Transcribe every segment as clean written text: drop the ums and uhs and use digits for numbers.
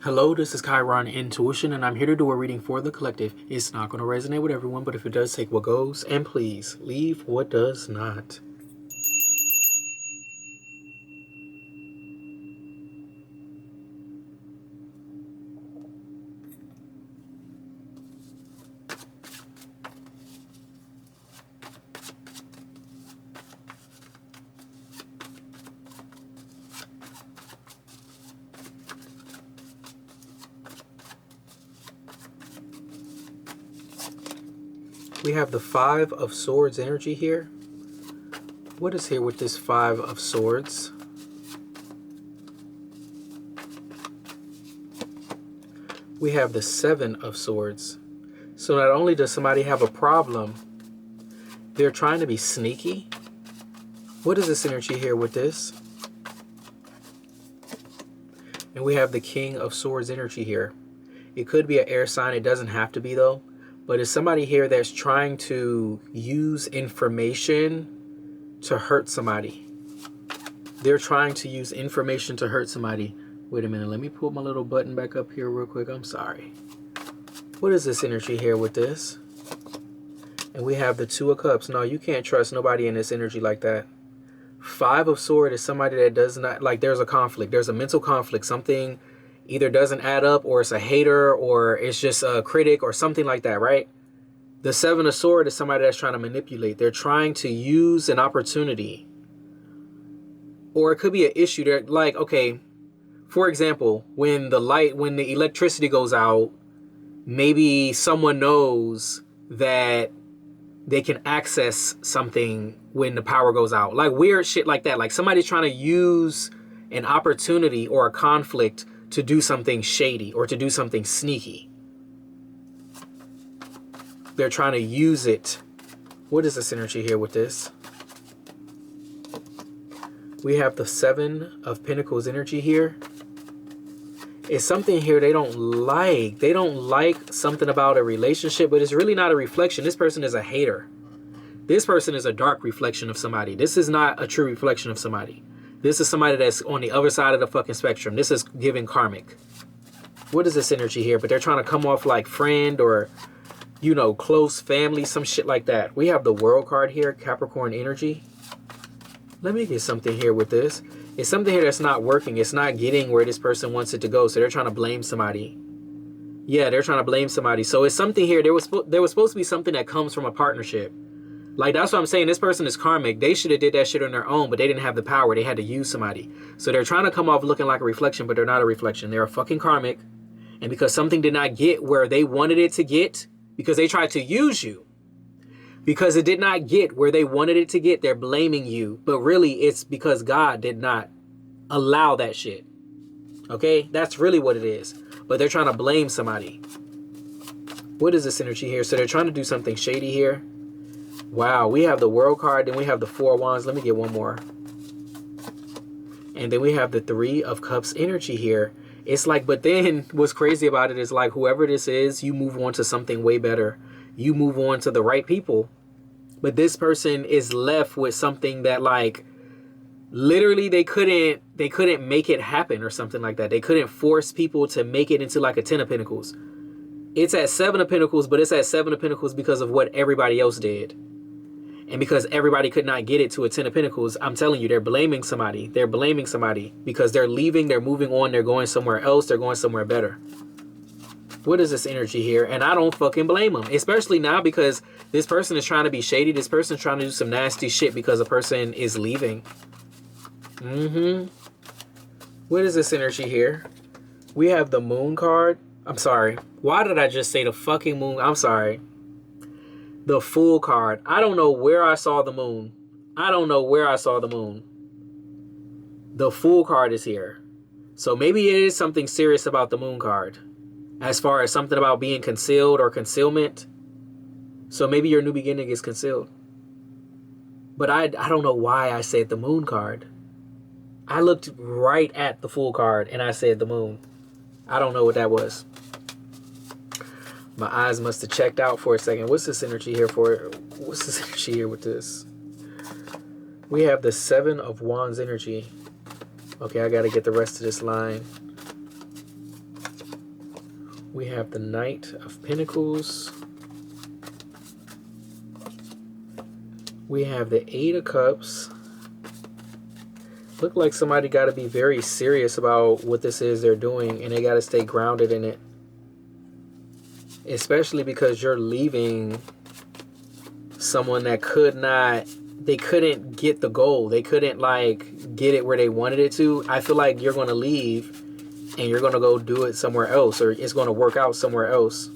Hello, this is Chiron Intuition, and I'm here to do a reading for the collective. It's not going to resonate with everyone, but if it does, take what goes, and please leave what does not. We have the Five of Swords energy here. What is here with this Five of Swords? We have the Seven of Swords. So not only does somebody have a problem, they're trying to be sneaky. What is this energy here with this? And we have the King of Swords energy here. It could be an air sign. It doesn't have to be though. But it's somebody here that's trying to use information to hurt somebody. They're trying to use information to hurt somebody. Wait a minute. Let me pull my little button back up here real quick. I'm sorry. What is this energy here with this? And we have the Two of Cups. No, you can't trust nobody in this energy like that. Five of Swords is somebody that does not, like, there's a conflict. There's a mental conflict. Something either doesn't add up, or it's a hater, or it's just a critic, or something like that, right? The Seven of Swords is somebody that's trying to manipulate. They're trying to use an opportunity. Or it could be an issue. They're like, okay, for example, when the electricity goes out, maybe someone knows that they can access something when the power goes out. Like weird shit like that. Like somebody's trying to use an opportunity or a conflict to do something shady or to do something sneaky. They're trying to use it. What is this energy here with this? We have the Seven of Pentacles energy here. It's something here they don't like. They don't like something about a relationship, but it's really not a reflection. This person is a hater. This person is a dark reflection of somebody. This is not a true reflection of somebody. This is somebody that's on the other side of the fucking spectrum. This is giving karmic. What is this energy here? But they're trying to come off like friend or, you know, close family, some shit like that. We have the World card here, Capricorn energy. Let me get something here with this. It's something here that's not working. It's not getting where this person wants it to go. So they're trying to blame somebody. Yeah, they're trying to blame somebody. So it's something here. There was supposed to be something that comes from a partnership. Like, that's what I'm saying. This person is karmic. They should have did that shit on their own, but they didn't have the power. They had to use somebody. So they're trying to come off looking like a reflection, but they're not a reflection. They're a fucking karmic. And because something did not get where they wanted it to get, because they tried to use you, because it did not get where they wanted it to get, they're blaming you. But really, it's because God did not allow that shit. Okay? That's really what it is. But they're trying to blame somebody. What is this energy here? So they're trying to do something shady here. Wow, we have the World card, then we have the Four of Wands. Let me get one more. And then we have the Three of Cups energy here. It's like, but then what's crazy about it is like, whoever this is, you move on to something way better. You move on to the right people. But this person is left with something that, like, literally they couldn't make it happen or something like that. They couldn't force people to make it into like a Ten of Pentacles. It's at Seven of Pentacles, but it's at Seven of Pentacles because of what everybody else did. And because everybody could not get it to a Ten of Pentacles, I'm telling you, they're blaming somebody. They're blaming somebody because they're leaving, they're moving on, they're going somewhere else, they're going somewhere better. What is this energy here? And I don't fucking blame them, especially now because this person is trying to be shady. This person's trying to do some nasty shit because a person is leaving. What is this energy here? We have the Moon card. I'm sorry. Why did I just say the fucking Moon? I'm sorry. The Fool card. I don't know where I saw the moon. I don't know where I saw the moon. The Fool card is here. So maybe it is something serious about the Moon card. As far as something about being concealed or concealment. So maybe your new beginning is concealed. But I don't know why I said the Moon card. I looked right at the Fool card and I said the moon. I don't know what that was. My eyes must have checked out for a second. What's this energy here for? What's this energy here with this? We have the Seven of Wands energy. Okay, I got to get the rest of this line. We have the Knight of Pentacles. We have the Eight of Cups. Look like somebody got to be very serious about what this is they're doing, and they got to stay grounded in it. Especially because you're leaving someone that they couldn't get the goal. They couldn't like get it where they wanted it to. I feel like you're going to leave and you're going to go do it somewhere else, or it's going to work out somewhere else.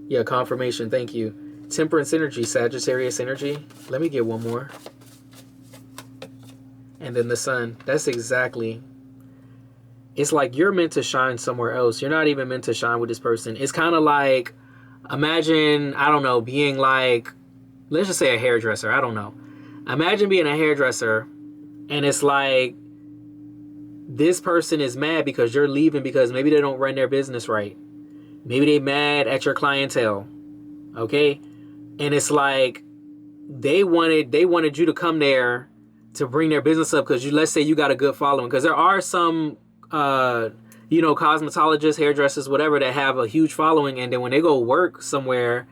Yeah, confirmation. Thank you. Temperance energy, Sagittarius energy. Let me get one more. And then the Sun. That's exactly. It's like you're meant to shine somewhere else. You're not even meant to shine with this person. It's kind of like, imagine, I don't know, being like, let's just say a hairdresser. I don't know. Imagine being a hairdresser and it's like this person is mad because you're leaving because maybe they don't run their business right. Maybe they mad at your clientele. Okay? And it's like they wanted you to come there to bring their business up because let's say you got a good following, because there are some cosmetologists, hairdressers, whatever, that have a huge following, and then when they go work somewhere,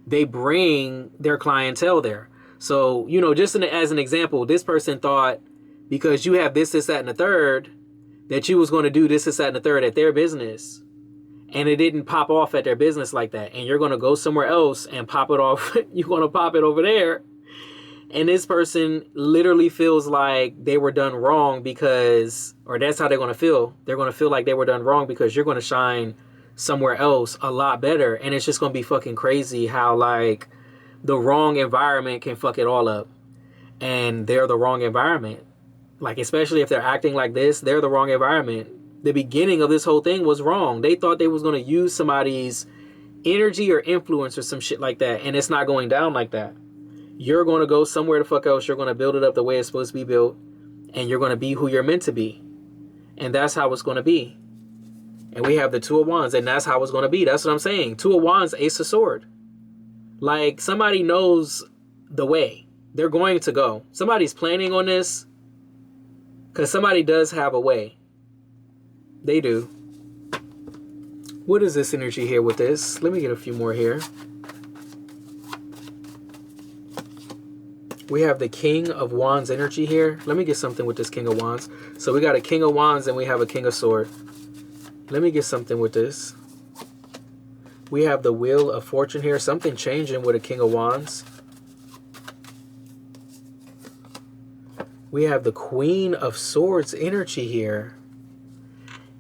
they bring their clientele there. So, just as an example, this person thought because you have this, that, and the third, that you was going to do this, that, and the third at their business. And it didn't pop off at their business like that. And you're going to go somewhere else and pop it off. You're going to pop it over there. And this person literally feels like they were done wrong because, or that's how they're going to feel. They're going to feel like they were done wrong because you're going to shine somewhere else a lot better. And it's just going to be fucking crazy how like the wrong environment can fuck it all up. And they're the wrong environment. Like, especially if they're acting like this, they're the wrong environment. The beginning of this whole thing was wrong. They thought they was going to use somebody's energy or influence or some shit like that. And it's not going down like that. You're going to go somewhere the fuck else. You're going to build it up the way it's supposed to be built. And you're going to be who you're meant to be. And that's how it's going to be. And we have the Two of Wands. And that's how it's going to be. That's what I'm saying. Two of Wands, Ace of Sword. Like, somebody knows the way. They're going to go. Somebody's planning on this. Because somebody does have a way. They do. What is this energy here with this? Let me get a few more here. We have the King of Wands energy here. Let me get something with this King of Wands. So we got a King of Wands and we have a King of Sword. Let me get something with this. We have the Wheel of Fortune here. Something changing with a King of Wands. We have the Queen of Swords energy here.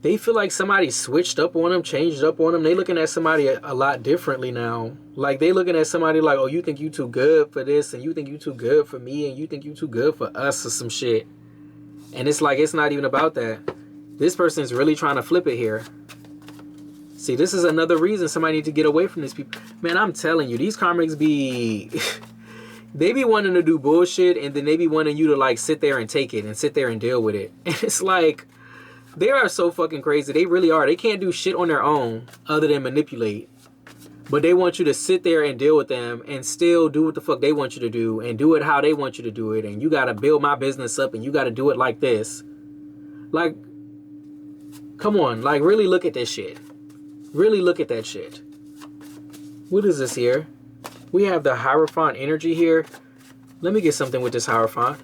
They feel like somebody switched up on them, changed up on them. They looking at somebody a lot differently now. Like, they looking at somebody like, oh, you think you too good for this, and you think you too good for me, and you think you too good for us, or some shit. And it's like, it's not even about that. This person is really trying to flip it here. See, this is another reason somebody need to get away from these people. Man, I'm telling you, these karmics be... they be wanting to do bullshit, and then they be wanting you to, like, sit there and take it, and sit there and deal with it. And it's like... they are so fucking crazy. They really are. They can't do shit on their own other than manipulate. But they want you to sit there and deal with them and still do what the fuck they want you to do and do it how they want you to do it. And you got to build my business up and you got to do it like this. Like, come on. Like, really look at this shit. Really look at that shit. What is this here? We have the Hierophant energy here. Let me get something with this Hierophant.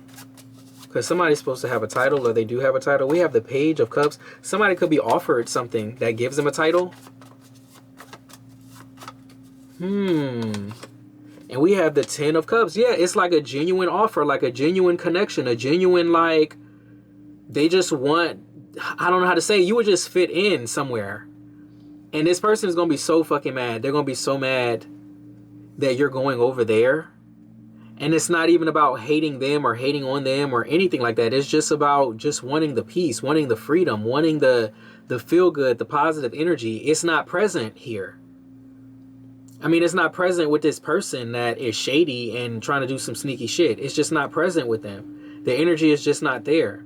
Because somebody's supposed to have a title, or they do have a title. We have the Page of Cups. Somebody could be offered something that gives them a title. And we have the Ten of Cups. Yeah, it's like a genuine offer, like a genuine connection, a genuine, like, they just want, I don't know how to say, you would just fit in somewhere. And this person is going to be so fucking mad. They're going to be so mad that you're going over there. And it's not even about hating them or hating on them or anything like that. It's just about just wanting the peace, wanting the freedom, wanting the feel good, the positive energy. It's not present here. I mean, it's not present with this person that is shady and trying to do some sneaky shit. It's just not present with them. The energy is just not there.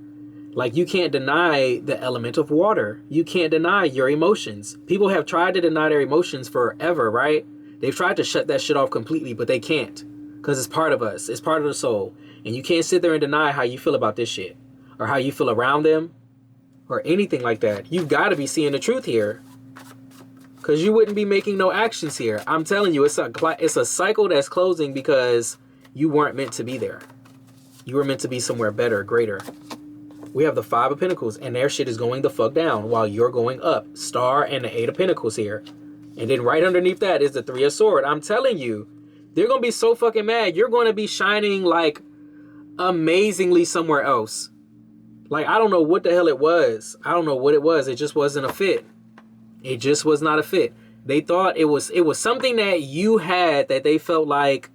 Like, you can't deny the element of water. You can't deny your emotions. People have tried to deny their emotions forever, right? They've tried to shut that shit off completely, but they can't. Because it's part of us. It's part of the soul. And you can't sit there and deny how you feel about this shit. Or how you feel around them. Or anything like that. You've got to be seeing the truth here. Because you wouldn't be making no actions here. I'm telling you, it's a cycle that's closing because you weren't meant to be there. You were meant to be somewhere better, greater. We have the 5 of Pentacles, and their shit is going the fuck down while you're going up. Star and the 8 of Pentacles here. And then right underneath that is the 3 of Swords. I'm telling you, they're going to be so fucking mad. You're going to be shining like amazingly somewhere else. Like, I don't know what the hell it was. I don't know what it was. It just wasn't a fit. It just was not a fit. They thought it was something that you had that they felt like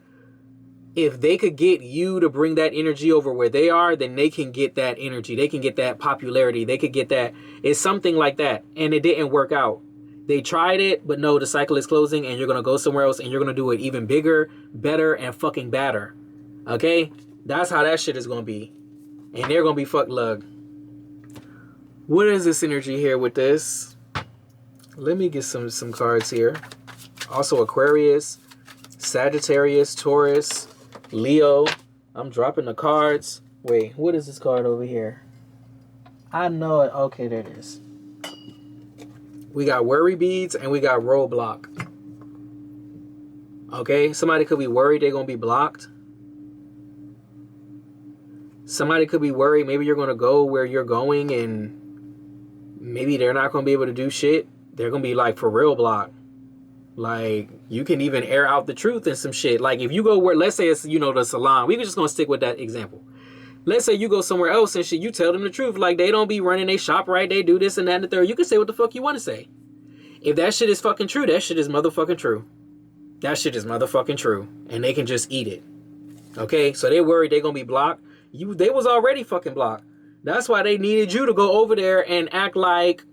if they could get you to bring that energy over where they are, then they can get that energy. They can get that popularity. They could get that. It's something like that. And it didn't work out. They tried it, but no, the cycle is closing and you're going to go somewhere else and you're going to do it even bigger, better, and fucking badder. Okay? That's how that shit is going to be. And they're going to be fucked lug. What is this energy here with this? Let me get some cards here. Also Aquarius, Sagittarius, Taurus, Leo. I'm dropping the cards. Wait, what is this card over here? I know it. Okay, there it is. We got worry beads and we got roadblock. Okay, somebody could be worried they're going to be blocked. Somebody could be worried maybe you're going to go where you're going and maybe they're not going to be able to do shit. They're going to be like for real blocked. Like, you can even air out the truth and some shit. Like, if you go where, let's say it's, you know, the salon. We're just going to stick with that example. Let's say you go somewhere else and shit, you tell them the truth. Like, they don't be running they shop right. They do this and that and the third. You can say what the fuck you want to say. If that shit is fucking true, that shit is motherfucking true. That shit is motherfucking true. And they can just eat it. Okay? So they worried they going to be blocked. They was already fucking blocked. That's why they needed you to go over there and act like,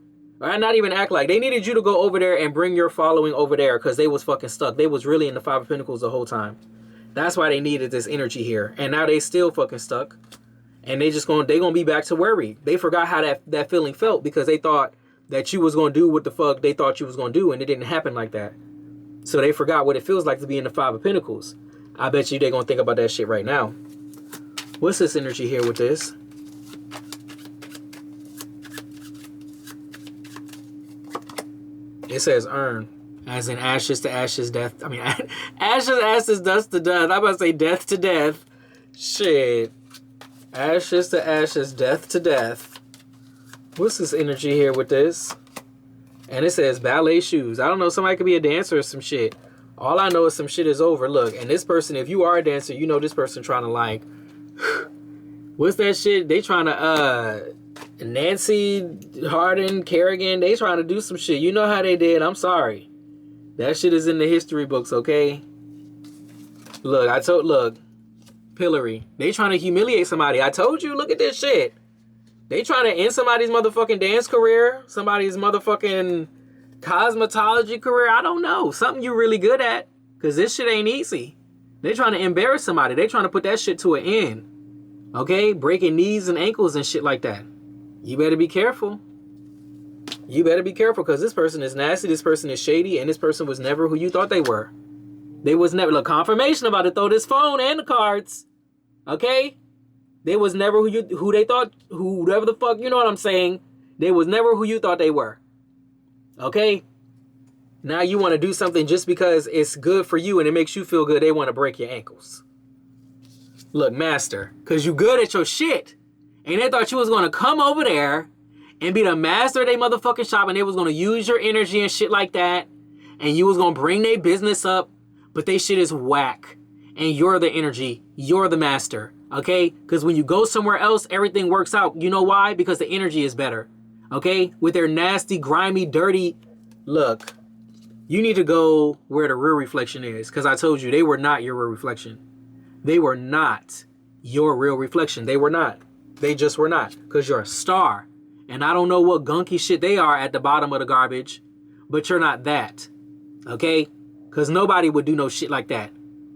or not even act like, they needed you to go over there and bring your following over there because they was fucking stuck. They was really in the 5 of Pentacles the whole time. That's why they needed this energy here. And now they still fucking stuck. And they gonna be back to worry. They forgot how that feeling felt because they thought that you was gonna do what the fuck they thought you was gonna do, and it didn't happen like that. So they forgot what it feels like to be in the 5 of Pentacles. I bet you they're gonna think about that shit right now. What's this energy here with this? It says earn, as in ashes to ashes, death. I mean, ashes, dust to dust. I'm about to say death to death. Shit. Ashes to ashes, death to death. What's this energy here with this? And it says ballet shoes. I don't know. Somebody could be a dancer or some shit. All I know is some shit is over. Look, and this person, if you are a dancer, you know this person trying to like, what's that shit? They trying to, Nancy, Harden, Kerrigan, they trying to do some shit. You know how they did. I'm sorry. That shit is in the history books, okay? Look, pillory. They trying to humiliate somebody. I told you, look at this shit. They trying to end somebody's motherfucking dance career, somebody's motherfucking cosmetology career. I don't know. Something you really good at, because this shit ain't easy. They trying to embarrass somebody. They trying to put that shit to an end. Okay? Breaking knees and ankles and shit like that. You better be careful. You better be careful because this person is nasty, this person is shady, and this person was never who you thought they were. They was never, look, confirmation about it, though, this phone and the cards. Okay? They was never who they thought, whoever the fuck, you know what I'm saying? They was never who you thought they were. Okay? Now you want to do something just because it's good for you and it makes you feel good. They want to break your ankles. Look, master, because you good at your shit. And they thought you was going to come over there and be the master of their motherfucking shop and they was going to use your energy and shit like that. And you was going to bring their business up. But they shit is whack. And you're the energy. You're the master. Okay? Because when you go somewhere else, everything works out. You know why? Because the energy is better. Okay? With their nasty, grimy, dirty... Look, you need to go where the real reflection is. Because I told you, they were not your real reflection. They were not your real reflection. They were not. They just were not. Because you're a star. And I don't know what gunky shit they are at the bottom of the garbage. But you're not that. Okay? Because nobody would do no shit like that.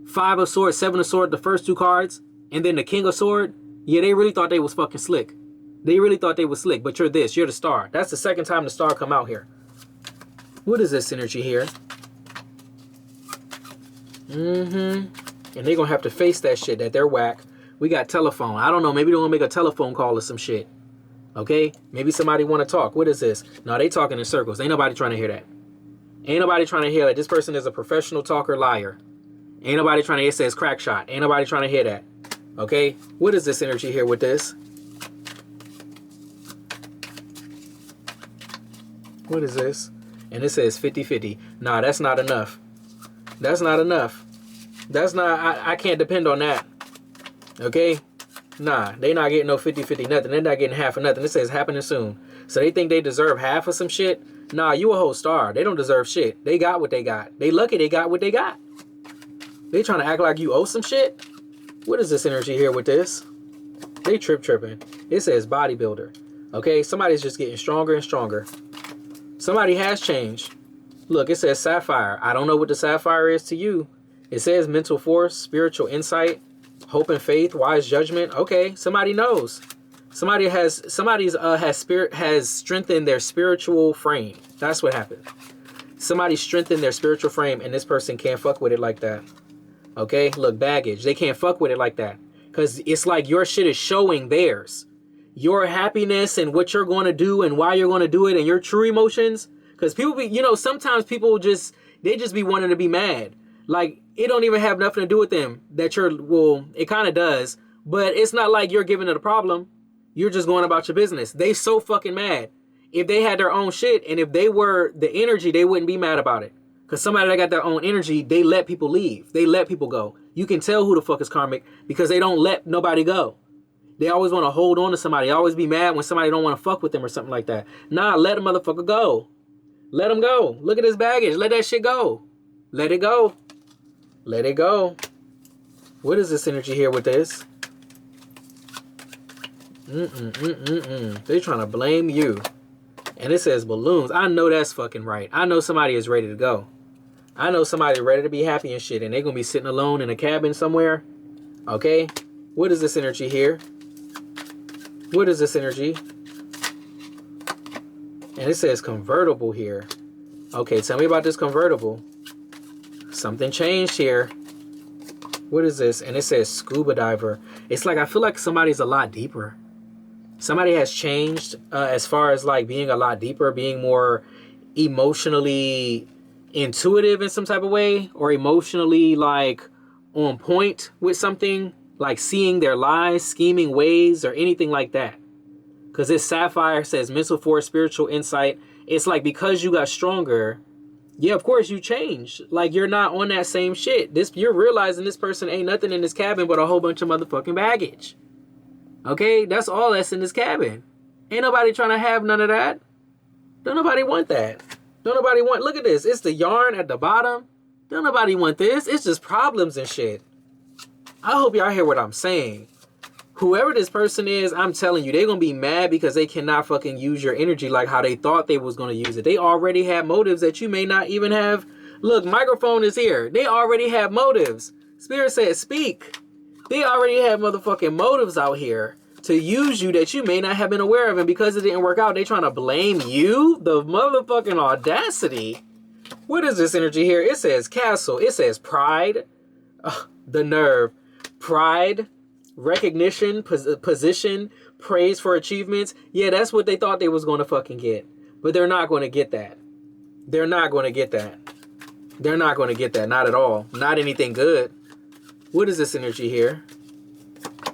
5 of Swords, 7 of Swords, the first 2 cards. And then the King of Swords. Yeah, they really thought they was fucking slick. They really thought they was slick. But you're this. You're the star. That's the second time the star come out here. What is this energy here? And they're going to have to face that shit that they're whack. We got telephone. I don't know. Maybe they're going to make a telephone call or some shit. Okay? Maybe somebody want to talk. What is this? No, they talking in circles. Ain't nobody trying to hear that. Ain't nobody trying to hear that. This person is a professional talker, liar. Ain't nobody trying to, it says crack shot. Ain't nobody trying to hear that. Okay? What is this energy here with this? What is this? And it says 50-50. Nah, that's not enough. That's not enough. That's not, I can't depend on that. Okay? Nah, they not getting no 50-50 nothing. They're not getting half of nothing. It says happening soon. So they think they deserve half of some shit? Nah, you a whole star. They don't deserve shit. They got what they got. They lucky they got what they got. They trying to act like you owe some shit? What is this energy here with this? They tripping. It says bodybuilder. Okay, somebody's just getting stronger and stronger. Somebody has changed. Look, it says sapphire. I don't know what the sapphire is to you. It says mental force, spiritual insight, hope and faith, wise judgment. Okay, somebody knows. Somebody has strengthened their spiritual frame. That's what happened. Somebody strengthened their spiritual frame, and this person can't fuck with it like that. Okay, look, baggage. They can't fuck with it like that because it's like your shit is showing theirs. Your happiness and what you're going to do and why you're going to do it and your true emotions. Because people be, sometimes people they just be wanting to be mad. Like, it don't even have nothing to do with them that it kind of does, but it's not like you're giving it a problem. You're just going about your business. They so fucking mad. If they had their own shit and if they were the energy, they wouldn't be mad about it. Because somebody that got their own energy, they let people leave. They let people go. You can tell who the fuck is karmic because they don't let nobody go. They always want to hold on to somebody. They always be mad when somebody don't want to fuck with them or something like that. Nah, let a motherfucker go. Let him go. Look at his baggage. Let that shit go. Let it go. Let it go. What is this energy here with this? They're trying to blame you. And it says balloons. I know that's fucking right. I know somebody is ready to go. I know somebody ready to be happy and shit. And they're going to be sitting alone in a cabin somewhere. Okay? What is this energy here? What is this energy? And it says convertible here. Okay, tell me about this convertible. Something changed here. What is this? And it says scuba diver. It's like I feel like somebody's a lot deeper. Somebody has changed as far as like being a lot deeper, being more emotionally intuitive in some type of way, or emotionally like on point with something, like seeing their lies, scheming ways, or anything like that. Because this sapphire says mental force, spiritual insight. It's like because you got stronger, yeah, of course you changed. Like you're not on that same shit. You're realizing this person ain't nothing in this cabin but a whole bunch of motherfucking baggage. Okay, that's all that's in this cabin. Ain't nobody trying to have none of that. Don't nobody want that. Don't nobody want, look at this. It's the yarn at the bottom. Don't nobody want this. It's just problems and shit. I hope y'all hear what I'm saying. Whoever this person is, I'm telling you, they're going to be mad because they cannot fucking use your energy like how they thought they was going to use it. They already have motives that you may not even have. Look, microphone is here. They already have motives. Spirit says speak. They already have motherfucking motives out here to use you that you may not have been aware of. And because it didn't work out, they trying to blame you? The motherfucking audacity. What is this energy here? It says castle. It says pride. Ugh, the nerve. Pride. Recognition, position, praise for achievements. Yeah, that's what they thought they was going to fucking get. But they're not going to get that. They're not going to get that. They're not going to get that. Not at all. Not anything good. What is this energy here?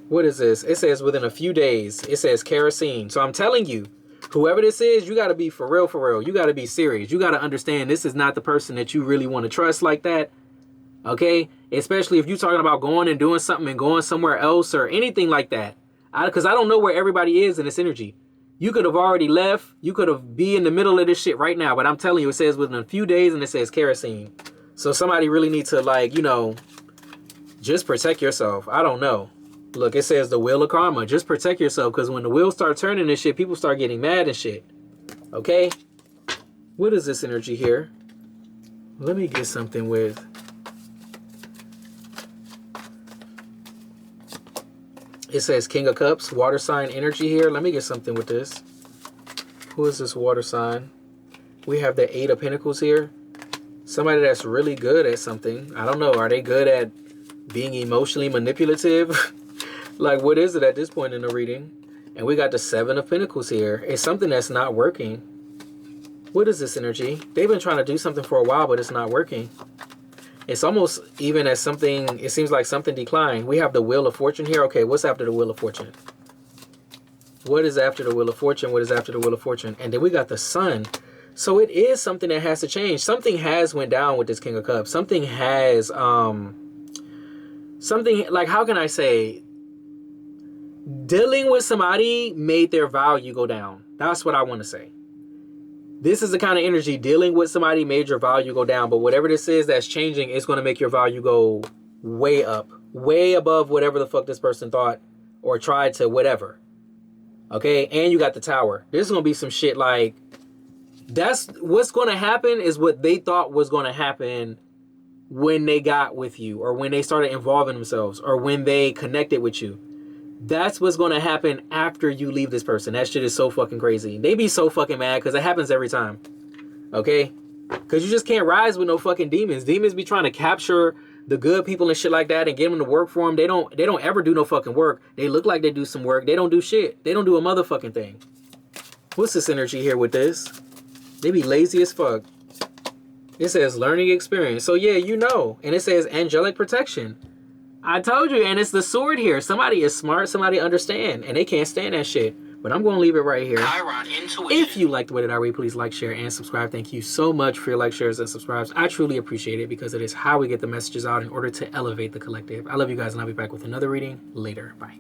What is this? It says within a few days. It says kerosene. So I'm telling you, whoever this is, you got to be for real, for real. You got to be serious. You got to understand this is not the person that you really want to trust like that. Okay? Especially if you're talking about going and doing something and going somewhere else or anything like that. Because I don't know where everybody is in this energy. You could have already left. You could have be in the middle of this shit right now. But I'm telling you, it says within a few days and it says kerosene. So somebody really needs to, like, just protect yourself. I don't know. Look, it says the wheel of karma. Just protect yourself because when the wheels start turning and shit, people start getting mad and shit. Okay? What is this energy here? Let me get something with... It says King of Cups, water sign energy here. Let me get something with this. Who is this water sign? We have the 8 of Pentacles here. Somebody that's really good at something. I don't know. Are they good at being emotionally manipulative? Like, what is it at this point in the reading? And we got the 7 of Pentacles here. It's something that's not working. What is this energy? They've been trying to do something for a while, but it's not working. It's almost even as something, it seems like something declined. We have the Wheel of Fortune here. Okay, what's after the Wheel of Fortune? What is after the Wheel of Fortune? What is after the Wheel of Fortune? And then we got the Sun. So it is something that has to change. Something has went down with this King of Cups. Something has, something, like, how can I say? Dealing with somebody made their value go down. That's what I want to say. This is the kind of energy, dealing with somebody made your value go down. But whatever this is that's changing, it's going to make your value go way up. Way above whatever the fuck this person thought or tried to whatever. Okay? And you got the Tower. There's going to be some shit like, that's what's going to happen is what they thought was going to happen when they got with you or when they started involving themselves or when they connected with you. That's what's going to happen after you leave this person. That shit is so fucking crazy. They be so fucking mad because it happens every time. Okay? Because you just can't rise with no fucking demons. Demons be trying to capture the good people and shit like that and get them to work for them. They don't ever do no fucking work. They look like they do some work. They don't do shit. They don't do a motherfucking thing. What's this energy here with this? They be lazy as fuck. It says learning experience. So yeah, you know. And it says angelic protection. I told you, and it's the sword here. Somebody is smart, somebody understand, and they can't stand that shit. But I'm going to leave it right here. Chiron Intuition. If you liked what I read, please like, share, and subscribe. Thank you so much for your likes, shares, and subscribes. I truly appreciate it because it is how we get the messages out in order to elevate the collective. I love you guys, and I'll be back with another reading later. Bye.